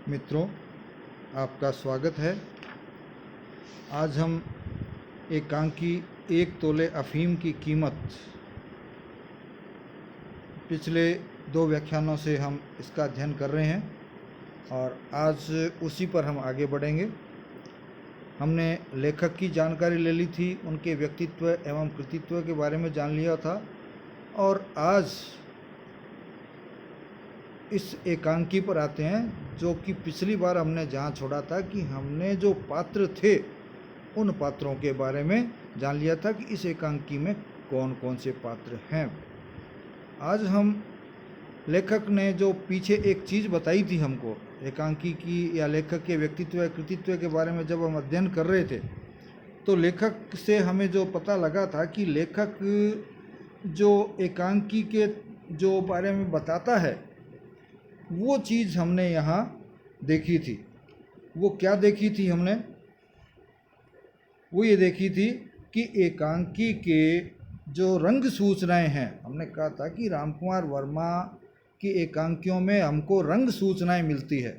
मित्रों, आपका स्वागत है। आज हम एकांकी 1 तोले अफ़ीम की कीमत पिछले 2 व्याख्यानों से हम इसका अध्ययन कर रहे हैं और आज उसी पर हम आगे बढ़ेंगे। हमने लेखक की जानकारी ले ली थी, उनके व्यक्तित्व एवं कृतित्व के बारे में जान लिया था और आज इस एकांकी पर आते हैं जो कि पिछली बार हमने जहाँ छोड़ा था कि हमने जो पात्र थे उन पात्रों के बारे में जान लिया था कि इस एकांकी में कौन कौन से पात्र हैं। आज हम लेखक ने जो पीछे एक चीज़ बताई थी हमको एकांकी की या लेखक के व्यक्तित्व कृतित्व के बारे में जब हम अध्ययन कर रहे थे तो लेखक से हमें जो पता लगा था कि लेखक जो एकांकी के जो बारे में बताता है वो चीज़ हमने यहाँ देखी थी। वो क्या देखी थी हमने? वो ये देखी थी कि एकांकी के जो रंग सूचनाएं हैं, हमने कहा था कि रामकुमार वर्मा की एकांकियों में हमको रंग सूचनाएं मिलती है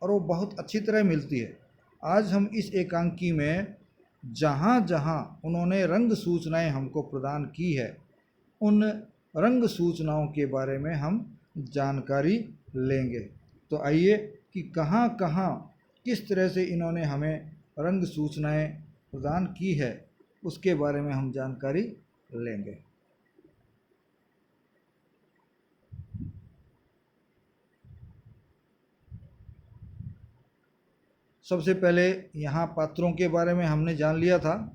और वो बहुत अच्छी तरह मिलती है। आज हम इस एकांकी में जहाँ जहाँ उन्होंने रंग सूचनाएं हमको प्रदान की है उन रंग सूचनाओं के बारे में हम जानकारी लेंगे। तो आइए कि कहाँ कहाँ किस तरह से इन्होंने हमें रंग सूचनाएं प्रदान की है उसके बारे में हम जानकारी लेंगे। सबसे पहले यहाँ पात्रों के बारे में हमने जान लिया था।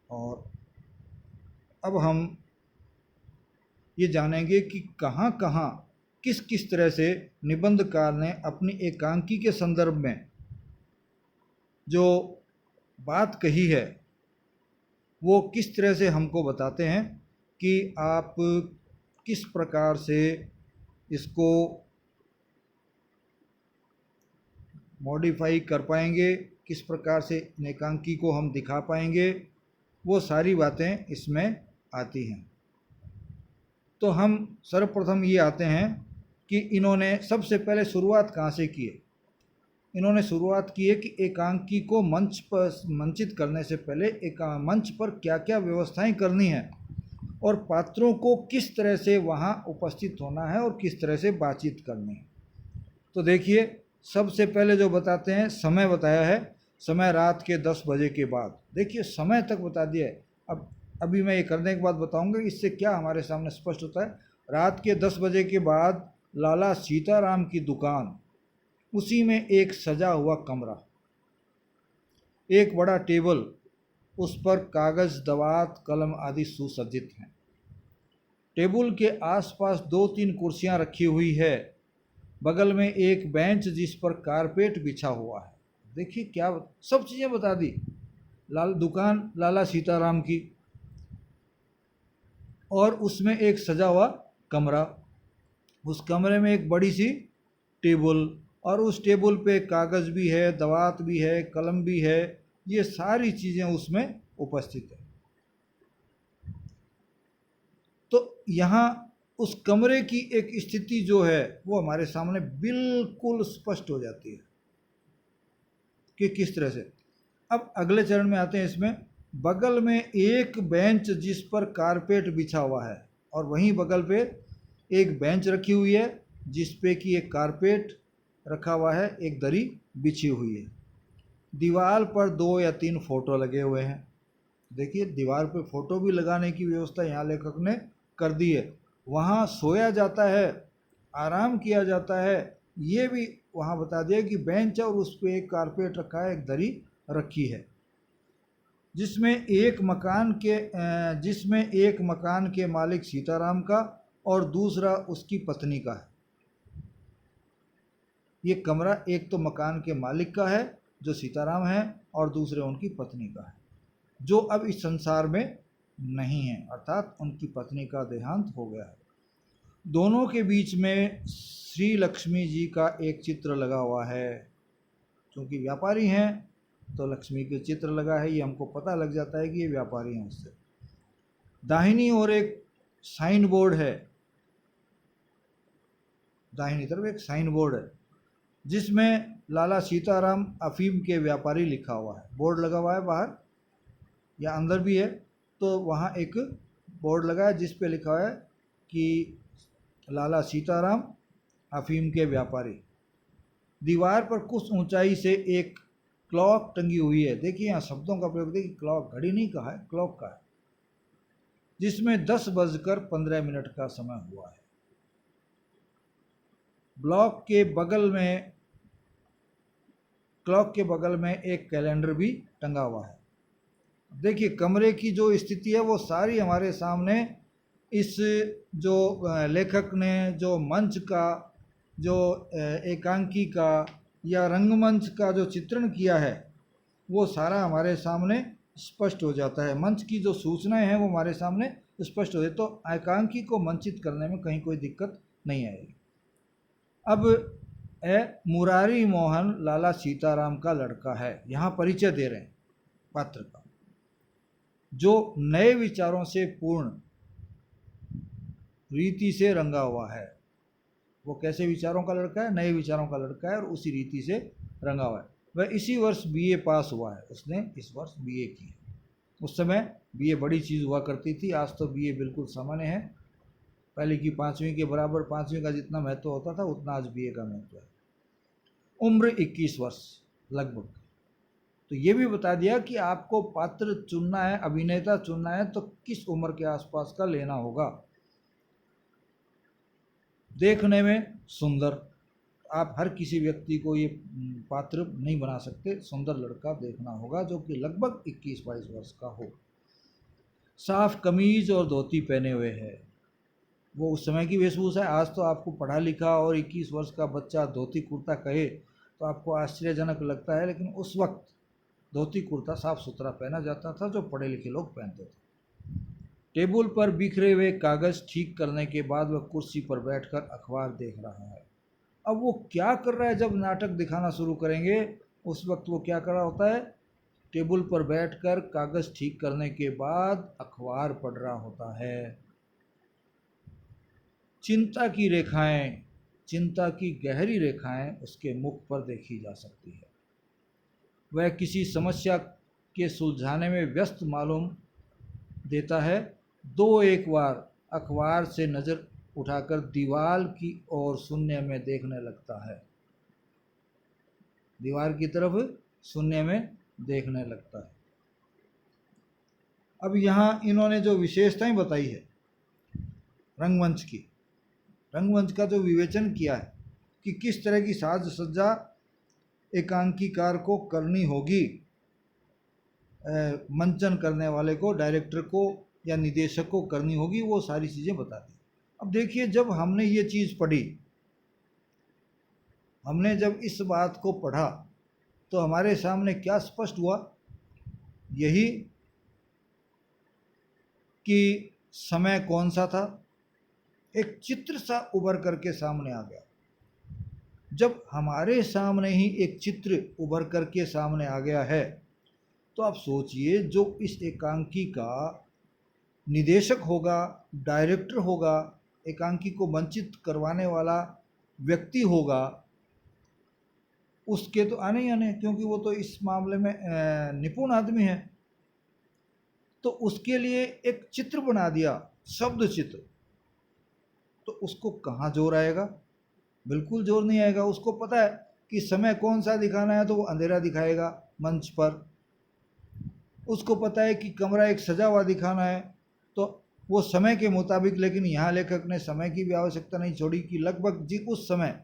और अब हम ये जानेंगे कि कहाँ कहाँ किस किस तरह से निबंधकार ने अपनी एकांकी के संदर्भ में जो बात कही है वो किस तरह से हमको बताते हैं कि आप किस प्रकार से इसको मॉडिफाई कर पाएंगे, किस प्रकार से एकांकी को हम दिखा पाएंगे, वो सारी बातें इसमें आती हैं। तो हम सर्वप्रथम ये आते हैं कि इन्होंने सबसे पहले शुरुआत कहाँ से की है। इन्होंने शुरुआत की है कि एकांकी को मंच पर मंचित करने से पहले एक मंच पर क्या क्या व्यवस्थाएं करनी है और पात्रों को किस तरह से वहाँ उपस्थित होना है और किस तरह से बातचीत करनी है। तो देखिए, सबसे पहले जो बताते हैं समय बताया है, समय रात के 10 बजे के बाद। देखिए समय तक बता दिया है। अब अभी मैं ये करने के बाद बताऊंगा कि इससे क्या हमारे सामने स्पष्ट होता है। रात के 10 बजे के बाद लाला सीताराम की दुकान, उसी में एक सजा हुआ कमरा, एक बड़ा टेबल, उस पर कागज दवात कलम आदि सुसज्जित हैं। टेबल के आसपास 2-3 कुर्सियां रखी हुई है, बगल में एक बेंच जिस पर कारपेट बिछा हुआ है। देखिए क्या सब चीज़ें बता दी। दुकान लाला सीताराम की और उसमें एक सजा हुआ कमरा, उस कमरे में एक बड़ी सी टेबल और उस टेबल पे कागज़ भी है, दवात भी है, कलम भी है, ये सारी चीज़ें उसमें उपस्थित है। तो यहाँ उस कमरे की एक स्थिति जो है वो हमारे सामने बिल्कुल स्पष्ट हो जाती है कि किस तरह से। अब अगले चरण में आते हैं। इसमें बगल में एक बेंच जिस पर कारपेट बिछा हुआ है और वहीं बगल पे एक बेंच रखी हुई है जिस पे कि एक कारपेट रखा हुआ है, एक दरी बिछी हुई है। दीवार पर 2 या 3 फोटो लगे हुए हैं। देखिए दीवार पे फोटो भी लगाने की व्यवस्था यहाँ लेखक ने कर दी है। वहाँ सोया जाता है, आराम किया जाता है, ये भी वहाँ बता दिया कि बेंच है और उस पर एक कारपेट रखा है, एक दरी रखी है, जिसमें एक मकान के मालिक सीताराम का और दूसरा उसकी पत्नी का है। ये कमरा एक तो मकान के मालिक का है जो सीताराम है और दूसरे उनकी पत्नी का है जो अब इस संसार में नहीं है, अर्थात उनकी पत्नी का देहांत हो गया है। दोनों के बीच में श्री लक्ष्मी जी का एक चित्र लगा हुआ है। क्योंकि व्यापारी हैं तो लक्ष्मी के चित्र लगा है, ये हमको पता लग जाता है कि ये व्यापारी हैं उससे। दाहिनी ओर एक साइन बोर्ड है, दाहिनी तरफ एक साइन बोर्ड है जिसमें लाला सीताराम अफीम के व्यापारी लिखा हुआ है। बोर्ड लगा हुआ है बाहर या अंदर भी है, तो वहाँ एक बोर्ड लगा है जिस पे लिखा हुआ है कि लाला सीताराम अफीम के व्यापारी। दीवार पर कुछ ऊंचाई से एक क्लॉक टंगी हुई है। देखिए यहाँ शब्दों का प्रयोग देखिए, क्लॉक, घड़ी नहीं कहा है, क्लॉक का है, जिसमें 10:15 का समय हुआ है। क्लॉक के बगल में एक कैलेंडर भी टंगा हुआ है। देखिए कमरे की जो स्थिति है वो सारी हमारे सामने इस जो लेखक ने जो मंच का, जो एकांकी का या रंगमंच का जो चित्रण किया है वो सारा हमारे सामने स्पष्ट हो जाता है। मंच की जो सूचनाएं हैं वो हमारे सामने स्पष्ट हो जाए, तो एकांकी को मंचित करने में कहीं कोई दिक्कत नहीं आएगी। अब मुरारी मोहन लाला सीताराम का लड़का है, यहाँ परिचय दे रहे हैं पात्र का, जो नए विचारों से पूर्ण रीति से रंगा हुआ है। वो कैसे विचारों का लड़का है? नए विचारों का लड़का है और उसी रीति से रंगा हुआ है। वह इसी वर्ष बीए पास हुआ है, उसने इस वर्ष बीए की है। उस समय बीए बड़ी चीज़ हुआ करती थी, आज तो बीए बिल्कुल सामान्य है। पहले की 5वीं के बराबर, 5वीं का जितना महत्व होता था उतना आज बीए का महत्व है। उम्र 21 वर्ष लगभग। तो ये भी बता दिया कि आपको पात्र चुनना है, अभिनेता चुनना है तो किस उम्र के आसपास का लेना होगा। देखने में सुंदर, आप हर किसी व्यक्ति को ये पात्र नहीं बना सकते, सुंदर लड़का देखना होगा जो कि लगभग 21-22 वर्ष का हो। साफ कमीज और धोती पहने हुए है, वो उस समय की वेशभूषा है। आज तो आपको पढ़ा लिखा और 21 वर्ष का बच्चा धोती कुर्ता कहे तो आपको आश्चर्यजनक लगता है, लेकिन उस वक्त धोती कुर्ता साफ सुथरा पहना जाता था जो पढ़े लिखे लोग पहनते थे। टेबल पर बिखरे हुए कागज ठीक करने के बाद वह कुर्सी पर बैठकर अखबार देख रहा है। अब वो क्या कर रहा है? जब नाटक दिखाना शुरू करेंगे उस वक्त वो क्या कर रहा होता है? टेबल पर बैठकर कागज ठीक करने के बाद अखबार पढ़ रहा होता है। चिंता की रेखाएं, चिंता की गहरी रेखाएं उसके मुख पर देखी जा सकती है। वह किसी समस्या के सुलझाने में व्यस्त मालूम देता है। दो एक बार अखबार से नज़र उठाकर दीवार की ओर शून्य में देखने लगता है, दीवार की तरफ शून्य में देखने लगता है। अब यहाँ इन्होंने जो विशेषताएं बताई है रंगमंच की, रंगमंच का जो विवेचन किया है कि किस तरह की साज सज्जा एकांकीकार को करनी होगी, मंचन करने वाले को, डायरेक्टर को या निदेशक को करनी होगी, वो सारी चीज़ें बता दी। अब देखिए जब हमने ये चीज़ पढ़ी, हमने जब इस बात को पढ़ा तो हमारे सामने क्या स्पष्ट हुआ? यही कि समय कौन सा था, एक चित्र सा उभर करके सामने आ गया। जब हमारे सामने ही एक चित्र उभर करके सामने आ गया है तो आप सोचिए जो इस एकांकी का निदेशक होगा, डायरेक्टर होगा, एकांकी को वंचित करवाने वाला व्यक्ति होगा, उसके तो आने ही आने, क्योंकि वो तो इस मामले में निपुण आदमी है। तो उसके लिए एक चित्र बना दिया, शब्द चित्र, तो उसको कहाँ जोर आएगा? बिल्कुल जोर नहीं आएगा। उसको पता है कि समय कौन सा दिखाना है तो वो अंधेरा दिखाएगा मंच पर। उसको पता है कि कमरा एक सजा हुआ दिखाना है तो वो समय के मुताबिक, लेकिन यहाँ लेखक ने समय की भी आवश्यकता नहीं छोड़ी कि लगभग जी उस समय,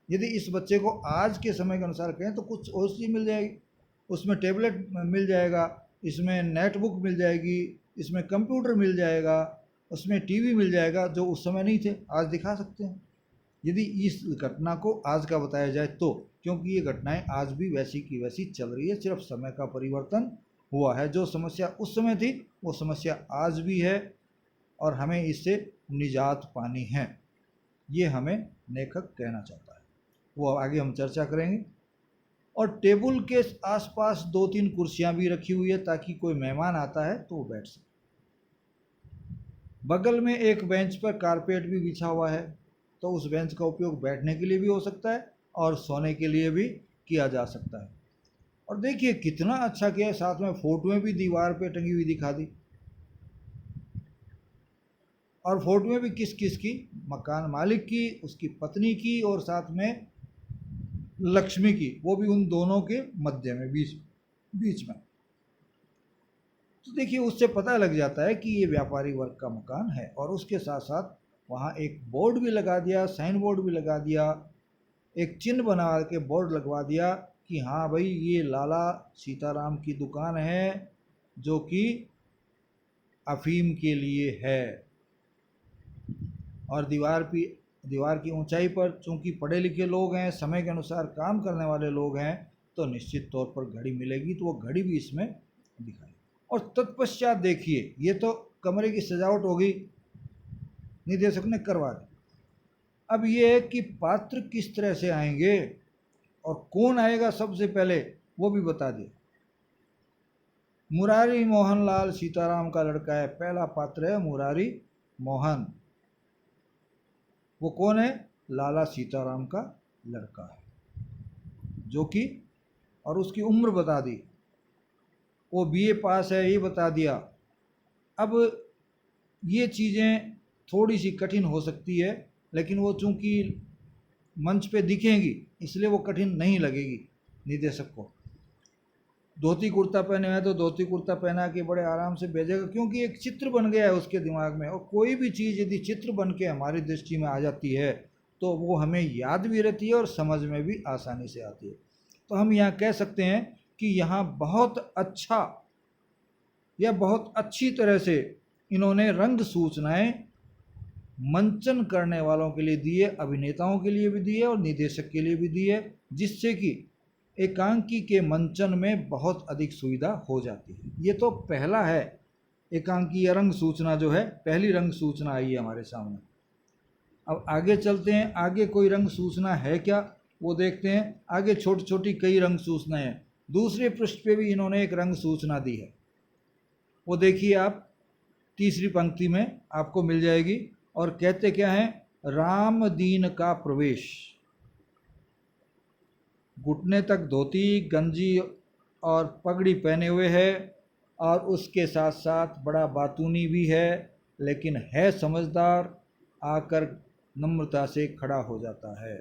यदि इस बच्चे को आज के समय के अनुसार कहें तो कुछ और चीज़ मिल जाएगी, उसमें टेबलेट मिल जाएगा, इसमें नेटबुक मिल जाएगी, इसमें कंप्यूटर मिल जाएगा, उसमें टीवी मिल जाएगा, जो उस समय नहीं थे, आज दिखा सकते हैं यदि इस घटना को आज का बताया जाए तो, क्योंकि ये घटनाएं आज भी वैसी की वैसी चल रही है, सिर्फ समय का परिवर्तन हुआ है। जो समस्या उस समय थी वो समस्या आज भी है और हमें इससे निजात पानी है। ये हमें लेखक कहना चाहता है, वो आगे हम चर्चा करेंगे। और टेबल के आसपास 2-3 कुर्सियां भी रखी हुई है ताकि कोई मेहमान आता है तो वो बैठ सके। बगल में एक बेंच पर कारपेट भी बिछा हुआ है, तो उस बेंच का उपयोग बैठने के लिए भी हो सकता है और सोने के लिए भी किया जा सकता है। और देखिए कितना अच्छा किया है, साथ में फोटोएं भी दीवार पे टंगी हुई दिखा दी। और फोटोएं भी किस किस की? मकान मालिक की, उसकी पत्नी की और साथ में लक्ष्मी की, वो भी उन दोनों के मध्य में, बीच बीच में। तो देखिए उससे पता लग जाता है कि ये व्यापारी वर्ग का मकान है। और उसके साथ साथ वहाँ एक बोर्ड भी लगा दिया, साइन बोर्ड भी लगा दिया, एक चिन्ह बना के बोर्ड लगवा दिया कि हाँ भाई ये लाला सीताराम की दुकान है जो कि अफीम के लिए है। और दीवार की ऊंचाई पर चूंकि पढ़े लिखे लोग हैं, समय के अनुसार काम करने वाले लोग हैं, तो निश्चित तौर पर घड़ी मिलेगी, तो वो घड़ी भी इसमें दिखाई। और तत्पश्चात देखिए, ये तो कमरे की सजावट होगी, निदेशक ने करवा दी। अब ये है कि पात्र किस तरह से आएंगे और कौन आएगा सबसे पहले, वो भी बता दिया। मुरारी मोहन लाल सीताराम का लड़का है, पहला पात्र है मुरारी मोहन। वो कौन है? लाला सीताराम का लड़का है, जो कि, और उसकी उम्र बता दी, वो बीए पास है, ये बता दिया। अब ये चीज़ें थोड़ी सी कठिन हो सकती है, लेकिन वो चूंकि मंच पे दिखेंगी इसलिए वो कठिन नहीं लगेगी निदेशक को। धोती कुर्ता पहने हैं तो धोती कुर्ता पहना के बड़े आराम से भेजेगा, क्योंकि एक चित्र बन गया है उसके दिमाग में। और कोई भी चीज़ यदि चित्र बन के हमारी दृष्टि में आ जाती है तो वो हमें याद भी रहती है और समझ में भी आसानी से आती है। तो हम यहाँ कह सकते हैं कि यहाँ बहुत अच्छा या बहुत अच्छी तरह से इन्होंने रंग सूचनाएं मंचन करने वालों के लिए दी है, अभिनेताओं के लिए भी दी है और निदेशक के लिए भी दी है, जिससे कि एकांकी के मंचन में बहुत अधिक सुविधा हो जाती है। ये तो पहला है, एकांकी या रंग सूचना जो है, पहली रंग सूचना आई है हमारे सामने। अब आगे चलते हैं, आगे कोई रंग सूचना है क्या वो देखते हैं। आगे छोटी छोटी कई रंग सूचनाएं हैं। दूसरे पृष्ठ पे भी इन्होंने एक रंग सूचना दी है, वो देखिए आप, तीसरी पंक्ति में आपको मिल जाएगी। और कहते क्या है? राम दीन का प्रवेश। घुटने तक धोती, गंजी और पगड़ी पहने हुए है, और उसके साथ साथ बड़ा बातूनी भी है, लेकिन है समझदार, आकर नम्रता से खड़ा हो जाता है।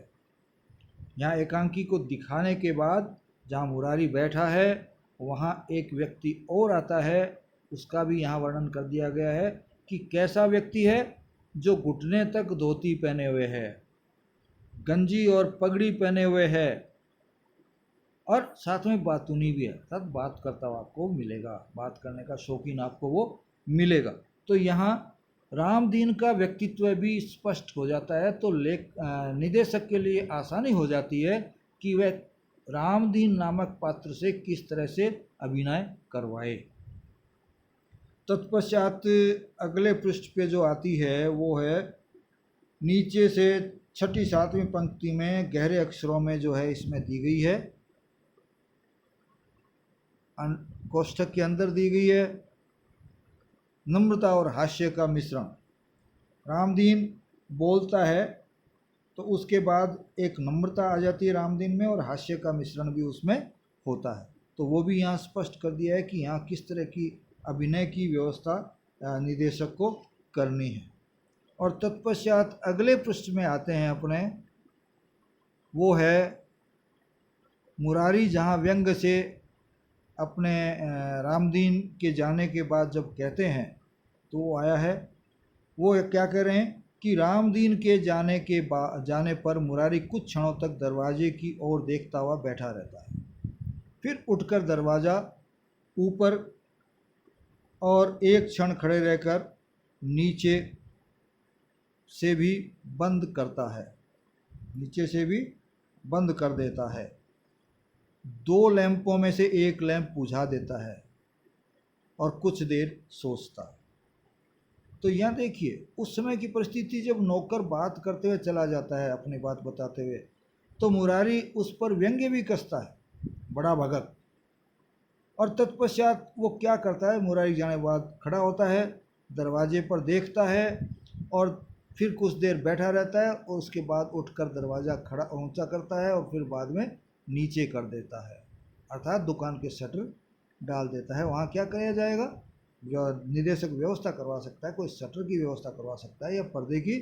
यहाँ एकांकी को दिखाने के बाद जहाँ मुरारी बैठा है वहाँ एक व्यक्ति और आता है, उसका भी यहाँ वर्णन कर दिया गया है कि कैसा व्यक्ति है, जो घुटने तक धोती पहने हुए है, गंजी और पगड़ी पहने हुए है, और साथ में बातूनी भी है, साथ बात करता हुआ आपको मिलेगा, बात करने का शौकीन आपको वो मिलेगा। तो यहाँ रामदीन का व्यक्तित्व भी स्पष्ट हो जाता है। तो निदेशक के लिए आसानी हो जाती है कि वह रामदीन नामक पात्र से किस तरह से अभिनय करवाए। तत्पश्चात अगले पृष्ठ पे जो आती है वो है नीचे से 6-7वीं पंक्ति में गहरे अक्षरों में जो है इसमें दी गई है, कोष्ठक के अंदर दी गई है, नम्रता और हास्य का मिश्रण। रामदीन बोलता है तो उसके बाद एक नम्रता आ जाती है रामदीन में, और हास्य का मिश्रण भी उसमें होता है। तो वो भी यहाँ स्पष्ट कर दिया है कि यहाँ किस तरह की अभिनय की व्यवस्था निदेशक को करनी है। और तत्पश्चात अगले पृष्ठ में आते हैं अपने, वो है मुरारी, जहाँ व्यंग से अपने रामदीन के जाने के बाद जब कहते हैं तो वो आया है। वो क्या कह रहे हैं कि रामदीन के जाने पर मुरारी कुछ क्षणों तक दरवाजे की ओर देखता हुआ बैठा रहता है, फिर उठकर दरवाज़ा ऊपर और एक क्षण खड़े रहकर नीचे से भी बंद करता है, नीचे से भी बंद कर देता है। 2 लैंपों में से एक लैंप बुझा देता है और कुछ देर सोचता है। तो यहाँ देखिए उस समय की परिस्थिति, जब नौकर बात करते हुए चला जाता है अपनी बात बताते हुए, तो मुरारी उस पर व्यंग्य भी कसता है, बड़ा भगत। और तत्पश्चात वो क्या करता है, मुरारी जाने के बाद खड़ा होता है, दरवाजे पर देखता है और फिर कुछ देर बैठा रहता है और उसके बाद उठकर दरवाज़ा खड़ा ऊंचा करता है और फिर बाद में नीचे कर देता है, अर्थात दुकान के शटर डाल देता है। वहाँ क्या किया जाएगा, जो निदेशक व्यवस्था करवा सकता है, कोई शटर की व्यवस्था करवा सकता है या पर्दे की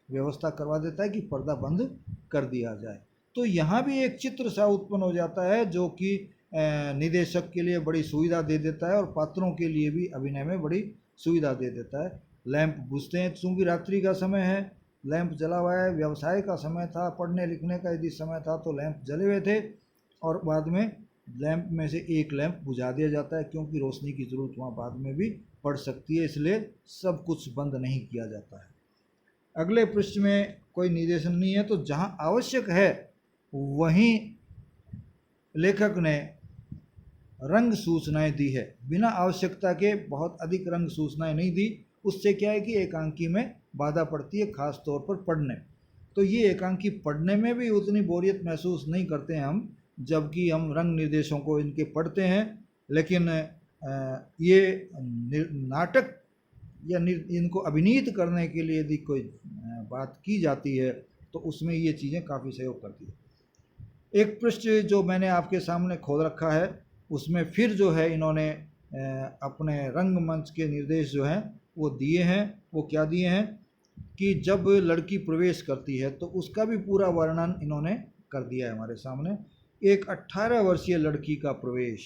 व्यवस्था करवा देता है कि पर्दा बंद कर दिया जाए। तो यहाँ भी एक चित्र सा उत्पन्न हो जाता है जो कि निदेशक के लिए बड़ी सुविधा दे देता है और पात्रों के लिए भी अभिनय में बड़ी सुविधा दे देता है। लैंप बुझते हैं, चूँकि रात्रि का समय है, लैंप जला हुआ है, व्यवसाय का समय था, पढ़ने लिखने का यदि समय था तो लैंप जले हुए थे और बाद में लैंप में से एक लैंप बुझा दिया जाता है, क्योंकि रोशनी की ज़रूरत वहाँ बाद में भी पड़ सकती है, इसलिए सब कुछ बंद नहीं किया जाता है। अगले पृष्ठ में कोई निर्देशन नहीं है, तो जहाँ आवश्यक है वहीं लेखक ने रंग सूचनाएं दी है, बिना आवश्यकता के बहुत अधिक रंग सूचनाएं नहीं दी। उससे क्या है कि एकांकी में बाधा पड़ती है, खास तौर पर पढ़ने। तो ये एकांकी पढ़ने में भी उतनी बोरियत महसूस नहीं करते हैं हम, जबकि हम रंग निर्देशों को इनके पढ़ते हैं। लेकिन ये नाटक या इनको अभिनीत करने के लिए यदि कोई बात की जाती है तो उसमें ये चीज़ें काफ़ी सहयोग करती है। एक पृष्ठ जो मैंने आपके सामने खोल रखा है, उसमें फिर जो है इन्होंने अपने रंगमंच के निर्देश जो हैं वो दिए हैं। वो क्या दिए हैं कि जब लड़की प्रवेश करती है तो उसका भी पूरा वर्णन इन्होंने कर दिया है हमारे सामने। एक 18 वर्षीय लड़की का प्रवेश,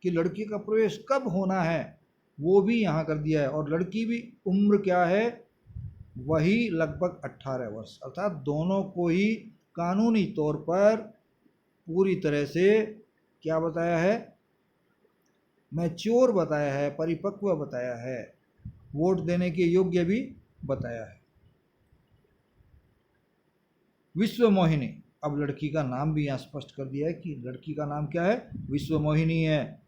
कि लड़की का प्रवेश कब होना है वो भी यहाँ कर दिया है, और लड़की भी उम्र क्या है, वही लगभग 18 वर्ष, अर्थात दोनों को ही कानूनी तौर पर पूरी तरह से क्या बताया है, मैच्योर बताया है, परिपक्व बताया है, वोट देने के योग्य भी बताया है। विश्वमोहिनी, अब लड़की का नाम भी यहाँ स्पष्ट कर दिया है कि लड़की का नाम क्या है, विश्वमोहिनी है।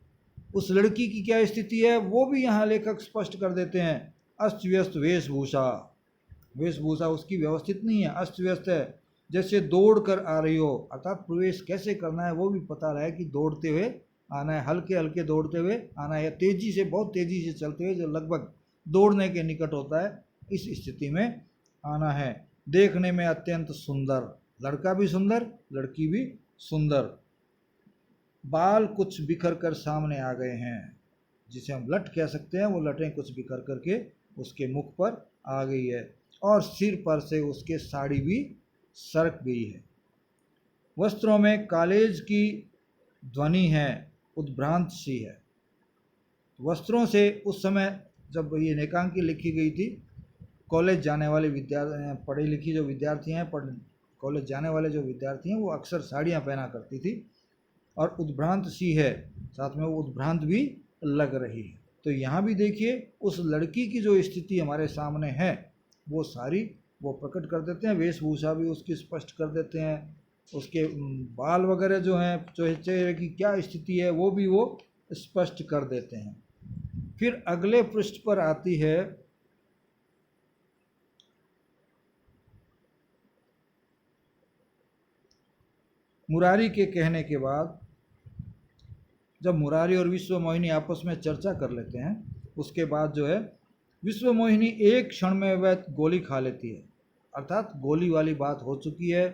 उस लड़की की क्या स्थिति है वो भी यहाँ लेखक स्पष्ट कर देते हैं। अस्त व्यस्त वेशभूषा, वेशभूषा उसकी व्यवस्थित नहीं है, अस्त व्यस्त है, जैसे दौड़ कर आ रही हो, अर्थात प्रवेश कैसे करना है वो भी पता रहा है कि दौड़ते हुए आना है, हल्के हल्के दौड़ते हुए आना है, या तेज़ी से, बहुत तेज़ी से चलते हुए जो लगभग दौड़ने के निकट होता है, इस स्थिति में आना है। देखने में अत्यंत सुंदर, लड़का भी सुंदर, लड़की भी सुंदर। बाल कुछ बिखर कर सामने आ गए हैं, जिसे हम लट कह सकते हैं, वो लटें कुछ बिखर करके उसके मुख पर आ गई है, और सिर पर से उसके साड़ी भी सरक गई है। वस्त्रों में कॉलेज की ध्वनि है, उद्भ्रांत सी है। वस्त्रों से उस समय जब ये एकांकी लिखी गई थी, कॉलेज जाने वाले विद्यार्थी, पढ़े लिखी जो विद्यार्थी हैं, कॉलेज जाने वाले जो विद्यार्थी हैं वो अक्सर साड़ियाँ पहना करती थी, और उद्भ्रांत सी है, साथ में वो उद्भ्रांत भी लग रही है। तो यहाँ भी देखिए उस लड़की की जो स्थिति हमारे सामने है वो सारी वो प्रकट कर देते हैं, वेशभूषा भी उसकी स्पष्ट कर देते हैं, उसके बाल वगैरह जो हैं, चेहरे की क्या स्थिति है वो भी वो स्पष्ट कर देते हैं। फिर अगले पृष्ठ पर आती है मुरारी के कहने के बाद, जब मुरारी और विश्वमोहिनी आपस में चर्चा कर लेते हैं, उसके बाद जो है विश्वमोहिनी एक क्षण में वह गोली खा लेती है, अर्थात गोली वाली बात हो चुकी है,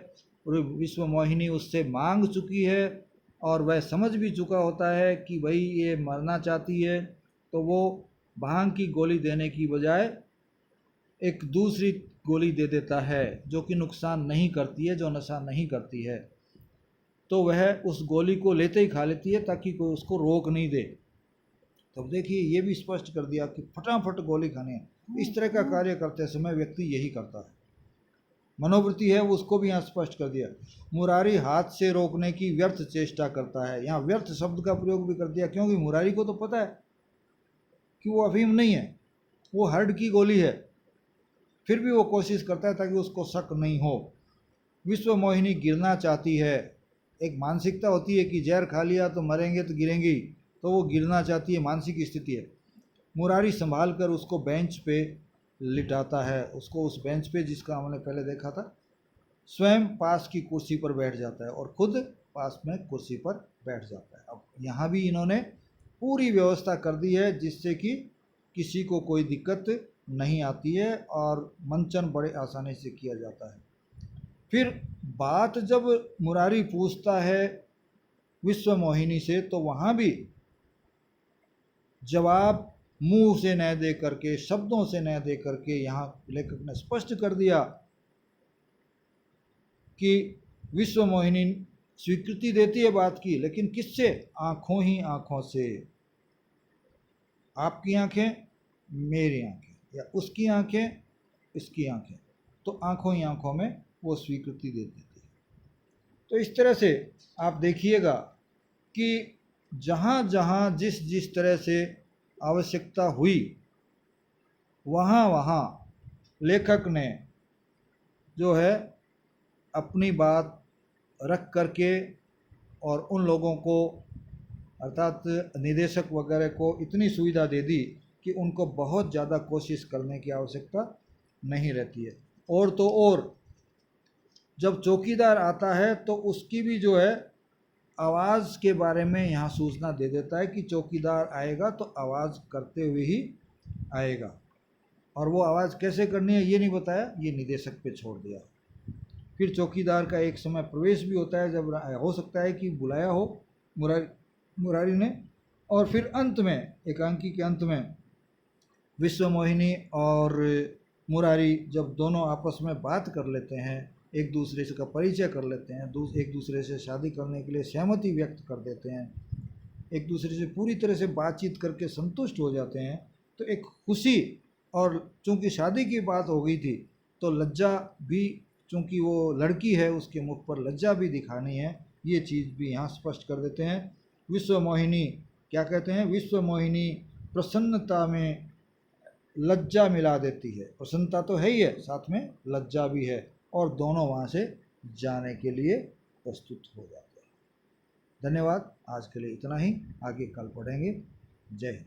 और विश्वमोहिनी उससे मांग चुकी है और वह समझ भी चुका होता है कि भाई ये मरना चाहती है, तो वो भांग की गोली देने की बजाय एक दूसरी गोली दे देता है जो कि नुकसान नहीं करती है, जो नशा नहीं करती है, तो वह उस गोली को लेते ही खा लेती है ताकि कोई उसको रोक नहीं दे। तब देखिए ये भी स्पष्ट कर दिया कि फटाफट गोली खानी है। इस तरह का कार्य करते समय व्यक्ति यही करता है, मनोवृत्ति है उसको भी यहाँ स्पष्ट कर दिया। मुरारी हाथ से रोकने की व्यर्थ चेष्टा करता है, यहाँ व्यर्थ शब्द का प्रयोग भी कर दिया, क्योंकि मुरारी को तो पता है कि वो अफीम नहीं है, वो हर्ड की गोली है, फिर भी वो कोशिश करता है ताकि उसको शक नहीं हो। विश्वमोहिनी गिरना चाहती है, एक मानसिकता होती है कि जहर खा लिया तो मरेंगे तो गिरेंगी, तो वो गिरना चाहती है, मानसिक स्थिति है। मुरारी संभाल कर उसको बेंच पे लिटाता है उसको उस बेंच पे जिसका हमने पहले देखा था, स्वयं पास की कुर्सी पर बैठ जाता है और खुद पास में कुर्सी पर बैठ जाता है। अब यहाँ भी इन्होंने पूरी व्यवस्था कर दी है जिससे कि किसी को कोई दिक्कत नहीं आती है और मंचन बड़े आसानी से किया जाता है। फिर बात जब मुरारी पूछता है विश्व मोहिनी से, तो वहाँ भी जवाब मुंह से न दे करके, शब्दों से न दे करके यहाँ लेखक ने स्पष्ट कर दिया कि विश्व मोहिनी स्वीकृति देती है बात की, लेकिन किससे? आँखों ही आँखों से। आपकी आँखें, मेरी आँखें, या उसकी आँखें, इसकी आँखें, तो आँखों ही आँखों में वो स्वीकृति दे देती है। तो इस तरह से आप देखिएगा कि जहाँ जहाँ जिस जिस तरह से आवश्यकता हुई, वहाँ वहाँ लेखक ने जो है अपनी बात रख करके और उन लोगों को अर्थात निदेशक वगैरह को इतनी सुविधा दे दी कि उनको बहुत ज़्यादा कोशिश करने की आवश्यकता नहीं रहती है। और तो और जब चौकीदार आता है तो उसकी भी जो है आवाज़ के बारे में यहाँ सूचना दे देता है कि चौकीदार आएगा तो आवाज़ करते हुए ही आएगा, और वो आवाज़ कैसे करनी है ये नहीं बताया, ये निदेशक पे छोड़ दिया। फिर चौकीदार का एक समय प्रवेश भी होता है जब हो सकता है कि बुलाया हो मुरारी ने, और फिर अंत में एकांकी के अंत में विश्व मोहिनी और मुरारी जब दोनों आपस में बात कर लेते हैं, एक दूसरे से का परिचय कर लेते हैं, एक दूसरे से शादी करने के लिए सहमति व्यक्त कर देते हैं, एक दूसरे से पूरी तरह से बातचीत करके संतुष्ट हो जाते हैं, तो एक खुशी, और चूँकि शादी की बात हो गई थी तो लज्जा भी, चूँकि वो लड़की है उसके मुख पर लज्जा भी दिखानी है, ये चीज़ भी यहाँ स्पष्ट कर देते हैं। विश्व मोहिनी क्या कहते हैं? विश्व मोहिनी प्रसन्नता में लज्जा मिला देती है। प्रसन्नता तो है ही है, साथ में लज्जा भी है, और दोनों वहाँ से जाने के लिए प्रस्तुत हो जाते हैं। धन्यवाद। आज के लिए इतना ही, आगे कल पढ़ेंगे। जय हिंद।